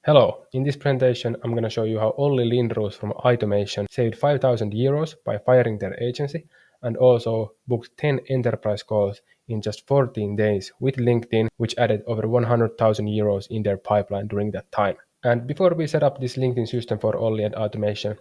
Hello, in this presentation I'm going to show you how Olli Lindroos from Automation saved €5,000 by firing their agency and also booked 10 enterprise calls in just 14 days with LinkedIn, which added over €100,000 in their pipeline during that time. And before we set up this LinkedIn system for Olli and Automation,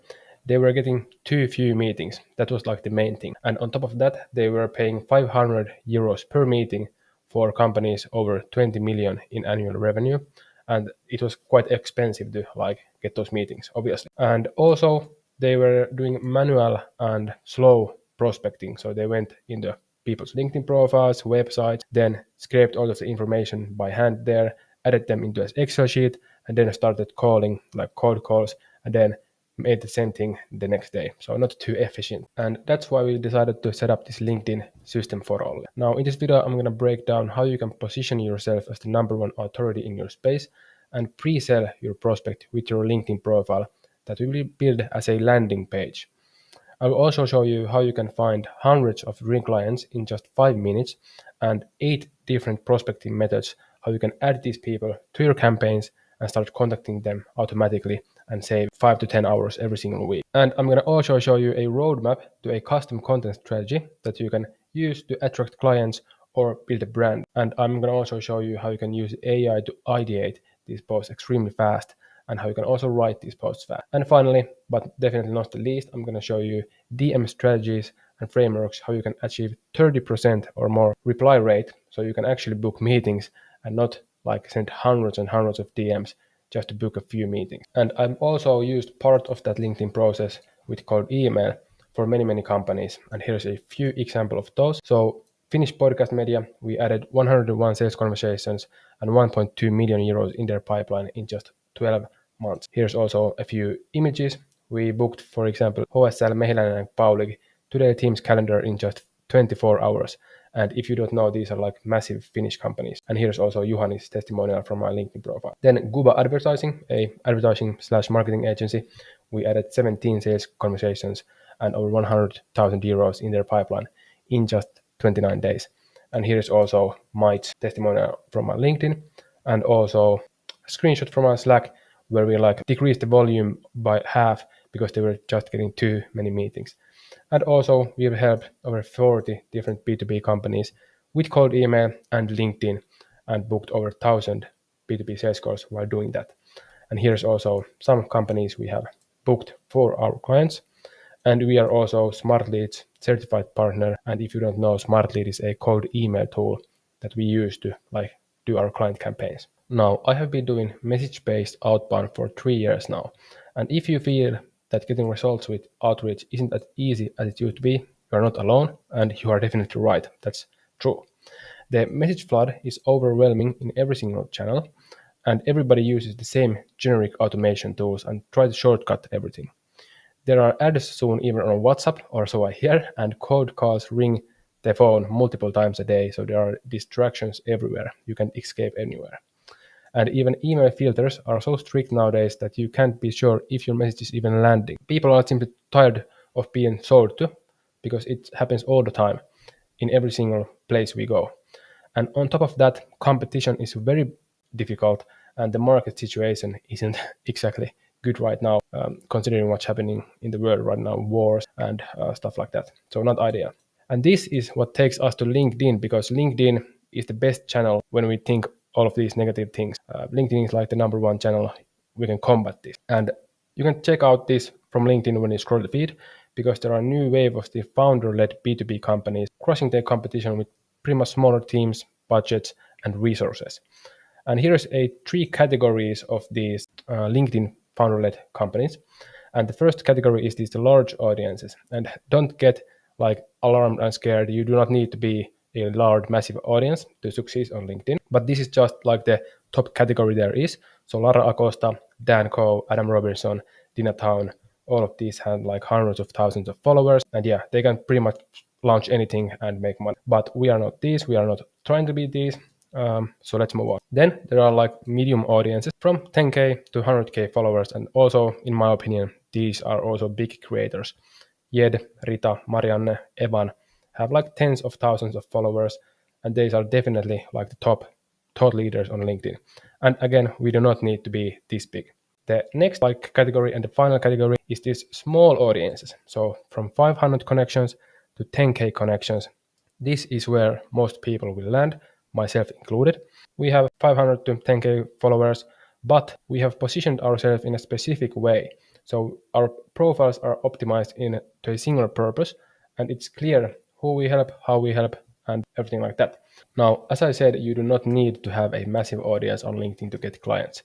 they were getting too few meetings. That was like the main thing. And on top of that, they were paying €500 per meeting for companies over 20 million in annual revenue, and it was quite expensive to like get those meetings, obviously. And also they were doing manual and slow prospecting, so they went into people's LinkedIn profiles, websites, then scraped all of the information by hand there, added them into an Excel sheet, and then started calling like cold calls, and then made the same thing the next day. So not too efficient. And that's why we decided to set up this LinkedIn system for all. Now in this video, I'm going to break down how you can position yourself as the #1 authority in your space and pre-sell your prospect with your LinkedIn profile that we will build as a landing page. I will also show you how you can find hundreds of dream clients in just 5 minutes and 8 different prospecting methods, how you can add these people to your campaigns and start contacting them automatically and save 5 to 10 hours every single week. And I'm going to also show you a roadmap to a custom content strategy that you can use to attract clients or build a brand. And I'm going to also show you how you can use AI to ideate these posts extremely fast and how you can also write these posts fast. And finally, but definitely not the least, I'm going to show you DM strategies and frameworks, how you can achieve 30% or more reply rate, so you can actually book meetings and not like send hundreds and hundreds of DMs just to book a few meetings. And I've also used part of that LinkedIn process with cold email for many companies. And here's a few examples of those. So Finnish podcast media, we added 101 sales conversations and 1.2 million euros in their pipeline in just 12 months. Here's also a few images. We booked, for example, HSL Mehiläinen and Paulig to their team's calendar in just 24 hours. And if you don't know, these are like massive Finnish companies. And here's also Juhani's testimonial from my LinkedIn profile. Then Guba Advertising, a advertising/marketing agency, we added 17 sales conversations and over €100,000 in their pipeline in just 29 days. And here's also Mike's testimonial from my LinkedIn and also a screenshot from our Slack where we like decreased the volume by half because they were just getting too many meetings. And also we've helped over 40 different B2B companies with cold email and LinkedIn and booked over 1,000 B2B sales calls while doing that. And here's also some companies we have booked for our clients. And we are also SmartLead's certified partner. And if you don't know, SmartLead is a cold email tool that we use to like do our client campaigns. Now, I have been doing message-based outbound for 3 years now. And if you feel that getting results with outreach isn't as easy as it used to be, you are not alone, and you are definitely right. That's true. The message flood is overwhelming in every single channel, and everybody uses the same generic automation tools and try to shortcut everything. There are ads soon even on WhatsApp, or so I hear, and cold calls ring the phone multiple times a day, so there are distractions everywhere. You can't escape anywhere. And even email filters are so strict nowadays that you can't be sure if your message is even landing. People are simply tired of being sold to because it happens all the time in every single place we go. And on top of that, competition is very difficult and the market situation isn't exactly good right now, considering what's happening in the world right now, wars and stuff like that. So not ideal. And this is what takes us to LinkedIn, because LinkedIn is the best channel when we think all of these negative things. LinkedIn is like the #1 channel we can combat this. And you can check out this from LinkedIn when you scroll the feed, because there are a new wave of the founder-led B2B companies crushing their competition with pretty much smaller teams, budgets, and resources. And here's 3 categories of these LinkedIn founder-led companies. And the first category is these large audiences. And don't get like alarmed and scared. You do not need to be a large, massive audience to succeed on LinkedIn. But this is just like the top category there is. So Lara Acosta, Dan Coe, Adam Robinson, Tina Town, all of these have like hundreds of thousands of followers. And yeah, they can pretty much launch anything and make money. But we are not these. We are not trying to be these. So let's move on. Then there are like medium audiences from 10K to 100K followers. And also, in my opinion, these are also big creators. Jed, Rita, Marianne, Evan have like tens of thousands of followers. And these are definitely like the top thought leaders on LinkedIn. And again, we do not need to be this big. The next category and the final category is these small audiences. So from 500 connections to 10K connections. This is where most people will land, myself included. We have 500 to 10K followers, but we have positioned ourselves in a specific way. So our profiles are optimized to a single purpose, and it's clear who we help, how we help, and everything like that. Now, as I said, you do not need to have a massive audience on LinkedIn to get clients.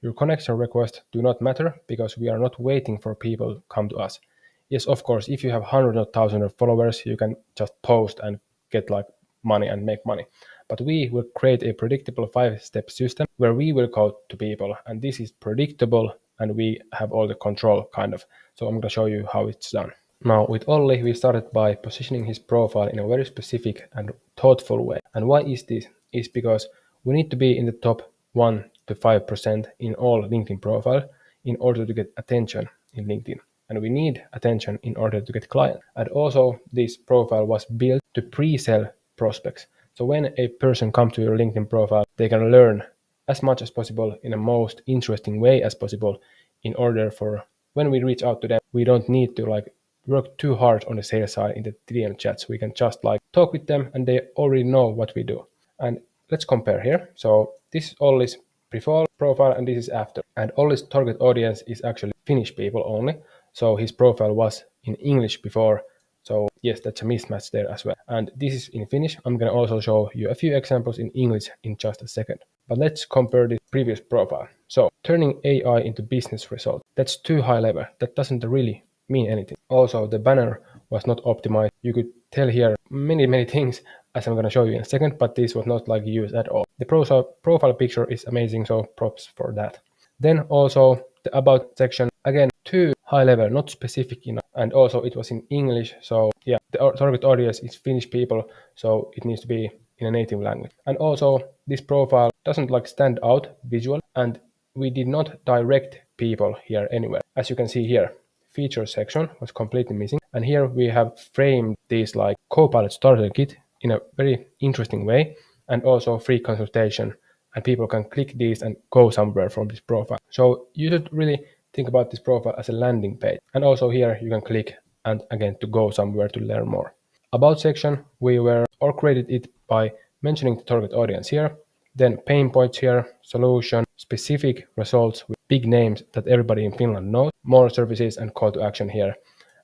Your connection requests do not matter because we are not waiting for people to come to us. Yes, of course, if you have hundreds of thousands of followers, you can just post and get like money and make money. But we will create a predictable 5-step system where we will go to people, and this is predictable and we have all the control kind of. So I'm going to show you how it's done. Now with Olli, we started by positioning his profile in a very specific and thoughtful way. And why is this? Is because we need to be in the top 1 to 5% in all LinkedIn profile in order to get attention in LinkedIn. And we need attention in order to get clients. And also this profile was built to pre-sell prospects. So when a person comes to your LinkedIn profile, they can learn as much as possible in a most interesting way as possible in order for when we reach out to them, we don't need to like work too hard on the sales side in the DM chats. We can just like talk with them and they already know what we do. And let's compare here. So this is Olli's before profile and this is after. And Olli's target audience is actually Finnish people only. So his profile was in English before. So yes, that's a mismatch there as well. And this is in Finnish. I'm going to also show you a few examples in English in just a second. But let's compare the previous profile. So turning AI into business result. That's too high level. That doesn't really mean anything. Also, the banner was not optimized. You could tell here many things as I'm going to show you in a second, but this was not like used at all. The profile picture is amazing, so props for that. Then also the about section, again, too high level, not specific enough. And also it was in English. So yeah, the target audience is Finnish people, so it needs to be in a native language. And also this profile doesn't like stand out visual, and we did not direct people here anywhere. As you can see here, feature section was completely missing. And here we have framed these like Copilot starter kit in a very interesting way, and also free consultation. And people can click these and go somewhere from this profile. So you should really think about this profile as a landing page. And also here you can click and again to go somewhere to learn more. About section, we were or created it by mentioning the target audience here, then pain points here, solution, specific results with big names that everybody in Finland knows, more services and call to action here.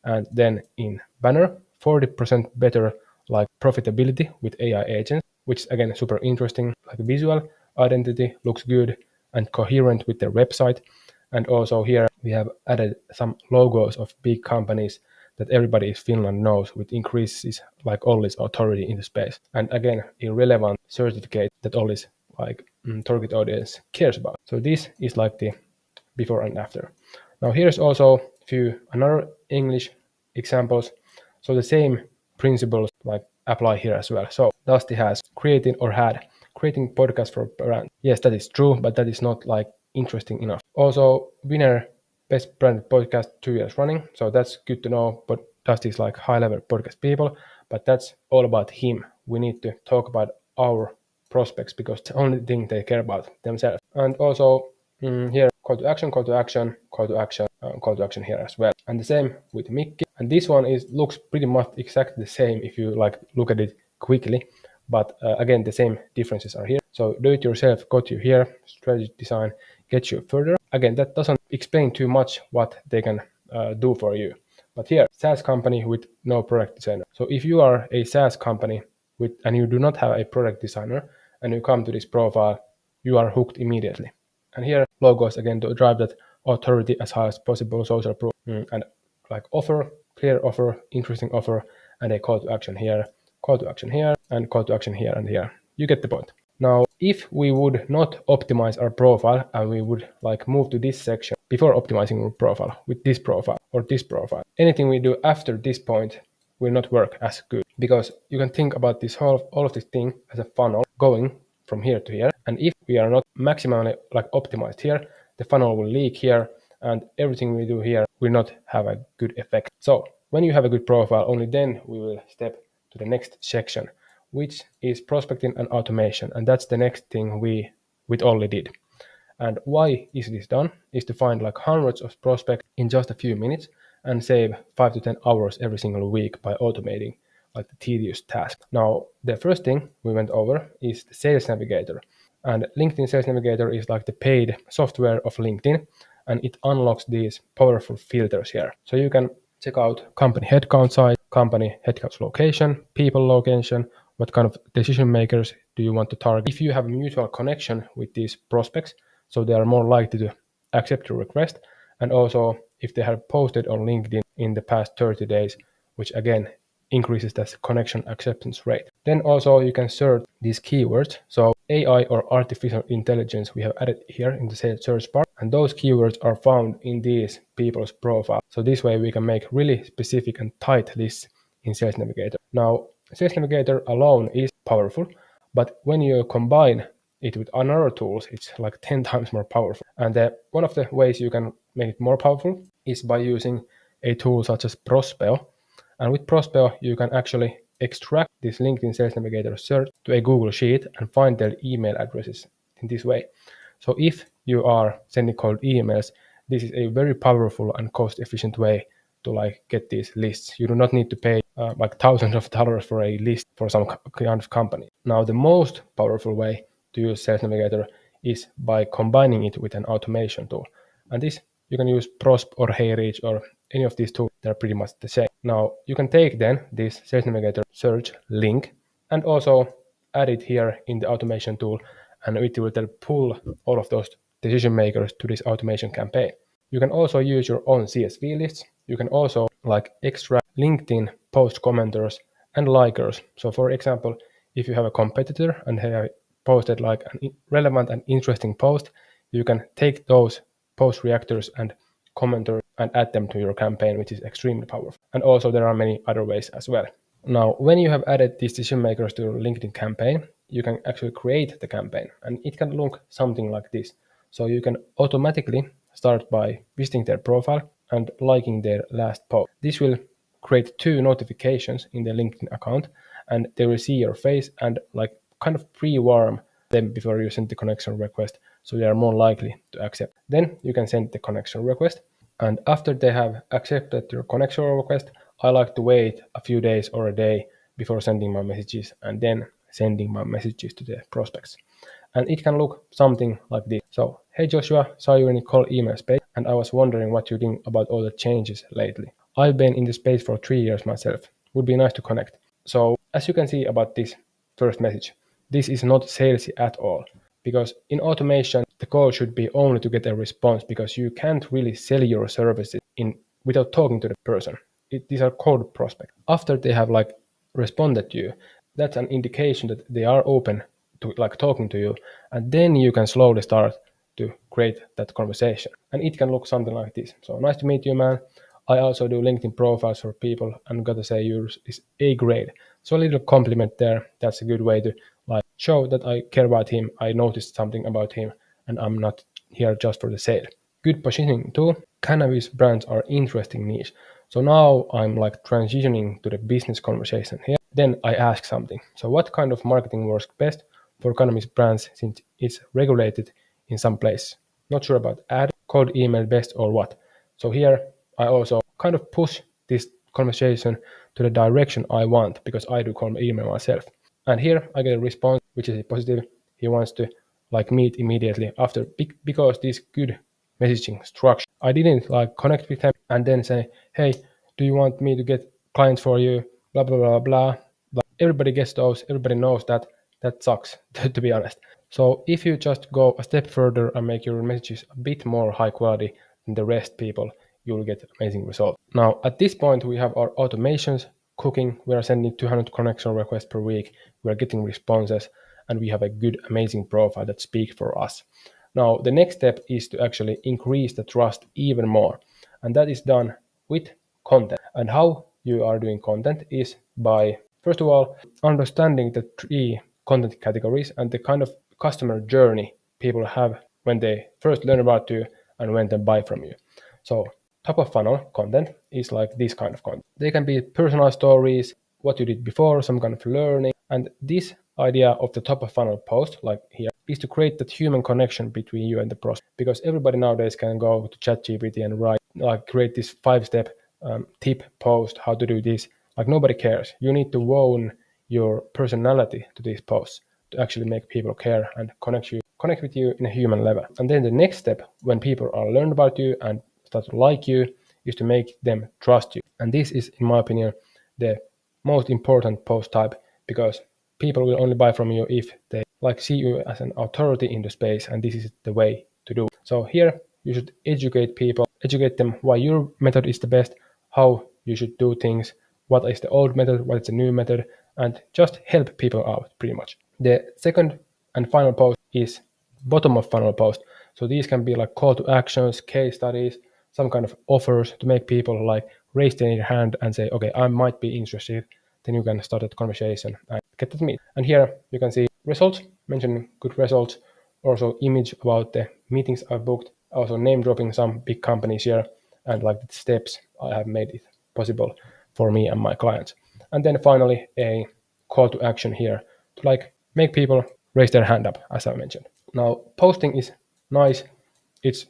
And then in banner, 40% better like profitability with AI agents, which again super interesting, like visual identity looks good and coherent with their website. And also here we have added some logos of big companies that everybody in Finland knows, which increases like Olli's authority in the space. And again, irrelevant certificate that Olli's like target audience cares about. So this is like the before and after. Now here's also few another English examples. So the same principles like apply here as well. So Dusty has created or had creating podcast for brand. Yes, that is true, but that is not like interesting enough. Also winner best branded podcast 2 years running. So that's good to know, but Dusty is like high level podcast people, but that's all about him. We need to talk about our prospects because the only thing they care about themselves. And also here call to action, call to action, call to action, call to action here as well. And the same with Mickey. And this one looks pretty much exactly the same if you like look at it quickly. But again, the same differences are here. So do it yourself, got you here, strategy design, get you further. Again, that doesn't explain too much what they can do for you. But here, SaaS company with no product designer. So if you are a SaaS company and you do not have a product designer and you come to this profile, you are hooked immediately. And here logos again to drive that authority as high as possible, social proof, and like offer, clear offer, interesting offer, and a call to action here, call to action here, and call to action here and here. You get the point. Now, if we would not optimize our profile and we would like move to this section before optimizing our profile with this profile or this profile, anything we do after this point will not work as good, because you can think about this all of this thing as a funnel going from here to here. And if we are not maximally like optimized here, the funnel will leak here and everything we do here will not have a good effect. So when you have a good profile, only then we will step to the next section which is prospecting and automation. And that's the next thing we with Olli did. And why is this done? Is to find like hundreds of prospects in just a few minutes and save 5 to 10 hours every single week by automating like the tedious task. Now, the first thing we went over is the Sales Navigator. And LinkedIn Sales Navigator is like the paid software of LinkedIn, and it unlocks these powerful filters here. So you can check out company headcount size, company headcount location, people location, what kind of decision makers do you want to target. If you have a mutual connection with these prospects, so they are more likely to accept your request, and also if they have posted on LinkedIn in the past 30 days, which again increases that connection acceptance rate. Then also you can search these keywords. So AI or artificial intelligence we have added here in the search bar, and those keywords are found in these people's profile. So this way we can make really specific and tight lists in Sales Navigator. Now, Sales Navigator alone is powerful, but when you combine it with another tools, it's like 10 times more powerful. And one of the ways you can make it more powerful is by using a tool such as Prospeo. And with Prospeo, you can actually extract this LinkedIn Sales Navigator search to a Google Sheet and find their email addresses in this way. So if you are sending cold emails, this is a very powerful and cost-efficient way to like get these lists. You do not need to pay like thousands of dollars for a list for some kind of company. Now, the most powerful way to use Sales Navigator is by combining it with an automation tool. And this you can use Prosp or HeyReach or any of these tools. They're pretty much the same. Now you can take then this Sales Navigator search link and also add it here in the automation tool, and it will then pull all of those decision makers to this automation campaign. You can also use your own CSV lists. You can also like extract LinkedIn post commenters and likers. So for example, if you have a competitor and they have posted like a relevant and interesting post, you can take those post reactors and commenters and add them to your campaign, which is extremely powerful. And also there are many other ways as well. Now, when you have added these decision makers to your LinkedIn campaign, you can actually create the campaign, and it can look something like this. So you can automatically start by visiting their profile and liking their last post. This will create 2 notifications in the LinkedIn account, and they will see your face and like kind of pre-warm them before you send the connection request, so they are more likely to accept. Then you can send the connection request, and after they have accepted your connection request, I like to wait a few days or a day before sending my messages and then sending my messages to the prospects. And it can look something like this. So, hey Joshua, saw you in the cold email space, and I was wondering what you think about all the changes lately. I've been in the space for 3 years myself. Would be nice to connect. So, as you can see about this first message, this is not salesy at all, because in automation, the goal should be only to get a response, because you can't really sell your services without talking to the person. These are cold prospects. After they have like responded to you, that's an indication that they are open to like talking to you, and then you can slowly start to create that conversation. And it can look something like this. So, nice to meet you, man. I also do LinkedIn profiles for people, and gotta say yours is A grade. So a little compliment there. That's a good way to like show that I care about him. I noticed something about him, and I'm not here just for the sale. Good positioning too. Cannabis brands are interesting niche. So now I'm like transitioning to the business conversation here. Then I ask something. So what kind of marketing works best for cannabis brands since it's regulated in some place? Not sure about ad, cold email best or what. So here I also kind of push this conversation to the direction I want, because I do cold email myself. And here I get a response, which is positive. He wants to like meet immediately after, because this good messaging structure. I didn't like connect with him and then say, hey, do you want me to get clients for you? Blah, blah, blah, blah. But everybody gets those. Everybody knows that. That sucks, to be honest. So if you just go a step further and make your messages a bit more high quality than the rest people, you will get amazing results. Now, at this point, we have our automations cooking. We are sending 200 connection requests per week. We are getting responses, and we have a good, amazing profile that speaks for us. Now, the next step is to actually increase the trust even more. And that is done with content. And how you are doing content is by, first of all, understanding the 3 content categories and the kind of customer journey people have when they first learn about you and when they buy from you. So top of funnel content is like this kind of content. They can be personal stories, what you did before, some kind of learning, And this idea of the top of funnel post, like here, is to create that human connection between you and the prospect. Because everybody nowadays can go to ChatGPT and write, like, create this 5-step tip post, how to do this. Like, nobody cares. You need to own your personality to these posts to actually make people care and connect with you in a human level. And then the next step, when people are learned about you and start to like you, is to make them trust you. And this is, in my opinion, the most important post type, because people will only buy from you if they like see you as an authority in the space, and this is the way to do. So here you should educate people, educate them why your method is the best, how you should do things, what is the old method, what is the new method, and just help people out pretty much. The second and final post is bottom of funnel post. So these can be like call to actions, case studies, some kind of offers to make people like raise their hand and say, okay, I might be interested. Then you can start that conversation and get that meet. And here you can see results, mention good results, also image about the meetings I've booked, also name dropping some big companies here, and like the steps I have made it possible for me and my clients. And then finally a call to action here to like make people raise their hand up, as I mentioned. Now, posting is nice, it's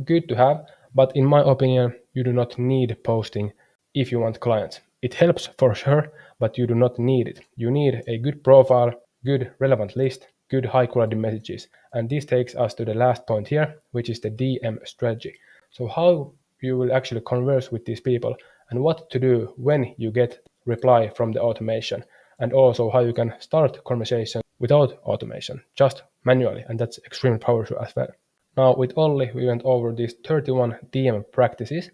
good to have, but in my opinion, you do not need posting if you want clients. It helps for sure, but you do not need it. You need a good profile, good relevant list, good high quality messages. And this takes us to the last point here, which is the DM strategy. So how you will actually converse with these people and what to do when you get reply from the automation, and also how you can start conversation without automation, just manually, and that's extremely powerful as well. Now with Olli, we went over these 31 DM practices,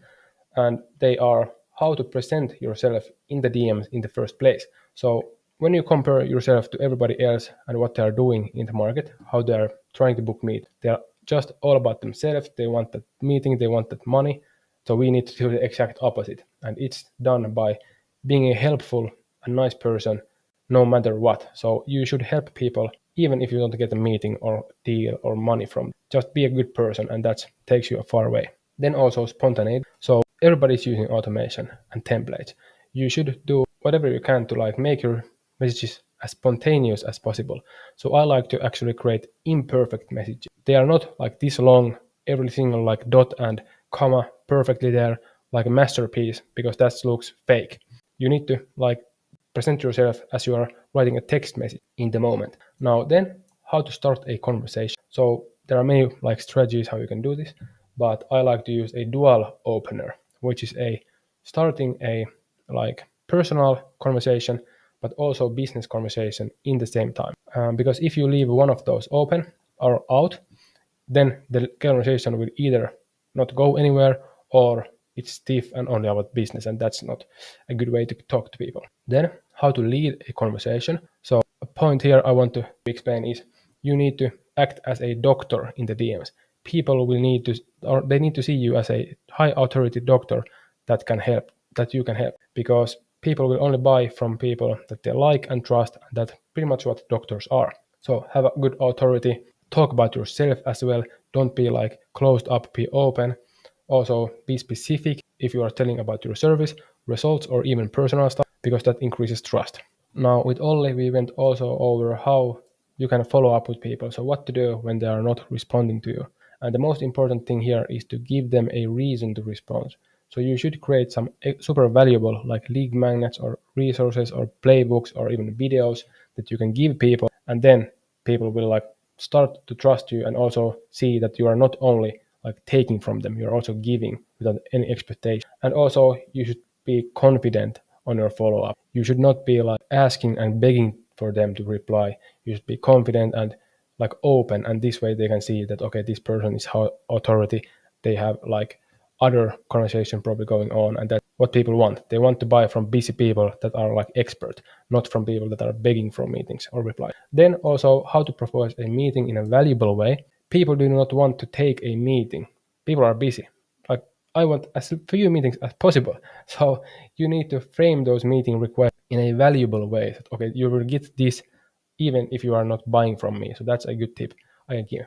and they are how to present yourself in the DMs in the first place. So when you compare yourself to everybody else and what they are doing in the market, how they are trying to book meet, they are just all about themselves. They want that meeting, they want that money. So we need to do the exact opposite. And it's done by being a helpful and nice person no matter what. So you should help people even if you don't get a meeting or deal or money from them. Just be a good person, and that takes you a far way. Then also spontaneity. So everybody's using automation and templates. You should do whatever you can to like make your messages as spontaneous as possible. So I like to actually create imperfect messages. They are not like this long, every single like dot and comma perfectly there, like a masterpiece, because that looks fake. You need to like present yourself as you are writing a text message in the moment. Now then, how to start a conversation. So there are many like strategies how you can do this, but I like to use a dual opener, which is a starting a like personal conversation, but also business conversation in the same time. Because if you leave one of those open or out, then the conversation will either not go anywhere or it's stiff and only about business, and that's not a good way to talk to people. Then how to lead a conversation. So a point here I want to explain is you need to act as a doctor in the DMs. People will need to, or they need to see you as a high authority doctor that can help, that you can help, because people will only buy from people that they like and trust, and that's pretty much what doctors are. So have a good authority, talk about yourself as well, don't be like closed up, be open. Also be specific if you are telling about your service, results, or even personal stuff, because that increases trust. Now with Olli, we went also over how you can follow up with people. So what to do when they are not responding to you. And the most important thing here is to give them a reason to respond. So you should create some super valuable like lead magnets or resources or playbooks or even videos that you can give people, and then people will like start to trust you and also see that you are not only like taking from them, you're also giving without any expectation. And also you should be confident on your follow-up. You should not be like asking and begging for them to reply. You should be confident and like open, and this way they can see that okay, this person is authority. They have like other conversation probably going on, and that's what people want. They want to buy from busy people that are like expert, not from people that are begging for meetings or reply. Then also how to propose a meeting in a valuable way. People do not want to take a meeting. People are busy. Like I want as few meetings as possible. So you need to frame those meeting requests in a valuable way. That, okay, you will get this even if you are not buying from me. So that's a good tip I can give.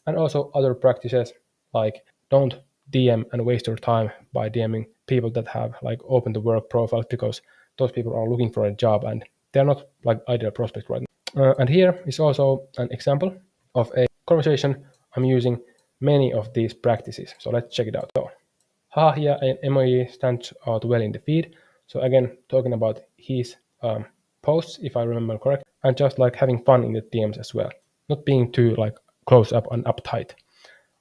And also other practices like don't DM and waste your time by DMing people that have like open to work profiles, because those people are looking for a job and they're not like ideal prospects right now. And here is also an example of a conversation. I'm using many of these practices, so let's check it out. So, Hahia and emoji stands out well in the feed. So again, talking about his posts, if I remember correct, and just like having fun in the DMs as well, not being too like close up and uptight.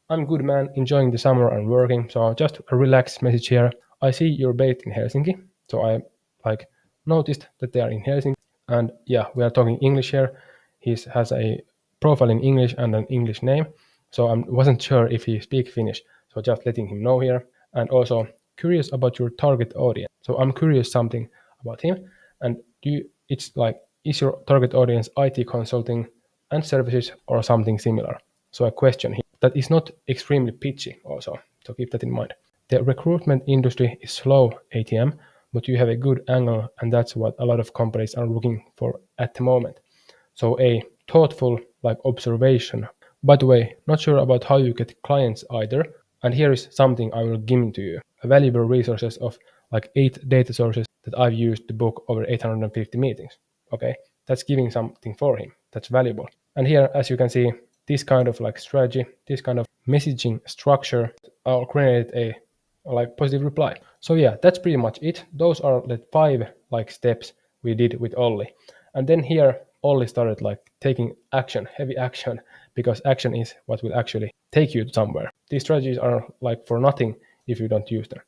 I'm good man, enjoying the summer and working, so just a relaxed message here. I see you're based in Helsinki, so I like noticed that they are in Helsinki, and yeah, we are talking English here. He has a profile in English and an English name, so I wasn't sure if he speaks Finnish, so just letting him know here. And also curious about your target audience. So I'm curious something about him, and it's like, is your target audience IT consulting and services or something similar? So a question here that is not extremely pitchy also, so keep that in mind. The recruitment industry is slow, ATM, but you have a good angle, and that's what a lot of companies are looking for at the moment. So a thoughtful like observation. By the way, not sure about how you get clients either, and here is something I will give to you. Valuable resources of like 8 data sources that I've used to book over 850 meetings. Okay, that's giving something for him. That's valuable. And here, as you can see, this kind of like strategy, this kind of messaging structure, I'll create a like positive reply. So yeah, that's pretty much it. Those are the 5 like steps we did with Olli. And then here Olli started like taking action, heavy action, because action is what will actually take you somewhere. These strategies are like for nothing if you don't use them.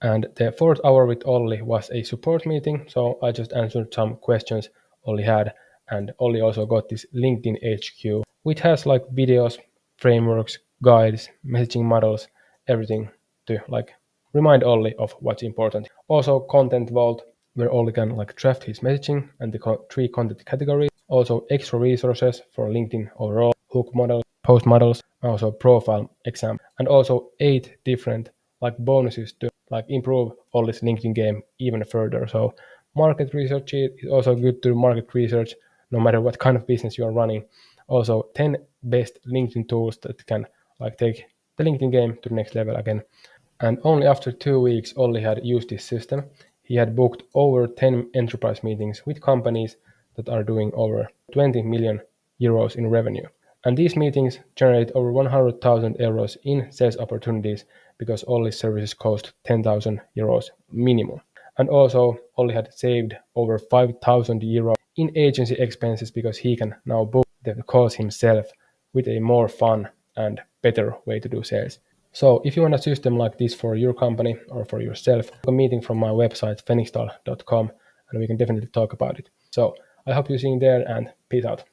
And the 4th hour with Olli was a support meeting, so I just answered some questions Olli had, and Olli also got this LinkedIn HQ, which has like videos, frameworks, guides, messaging models, everything to like remind Olli of what's important. Also Content Vault, where Olli can like draft his messaging and the 3 content categories. Also extra resources for LinkedIn overall, hook models, post models, also profile exam, and also 8 different like bonuses to like improve all this LinkedIn game even further. So market research sheet is also good to do market research no matter what kind of business you are running. Also 10 best LinkedIn tools that can like take the LinkedIn game to the next level again. And only after 2 weeks Olli had used this system, he had booked over 10 enterprise meetings with companies that are doing over 20 million euros in revenue. And these meetings generate over 100,000 euros in sales opportunities because Olli's services cost 10,000 euros minimum. And also, Olli had saved over 5,000 euros in agency expenses because he can now book the calls himself with a more fun and better way to do sales. So if you want a system like this for your company or for yourself, a meeting from my website, phoenixtal.com, and we can definitely talk about it. So I hope you see you there, and peace out.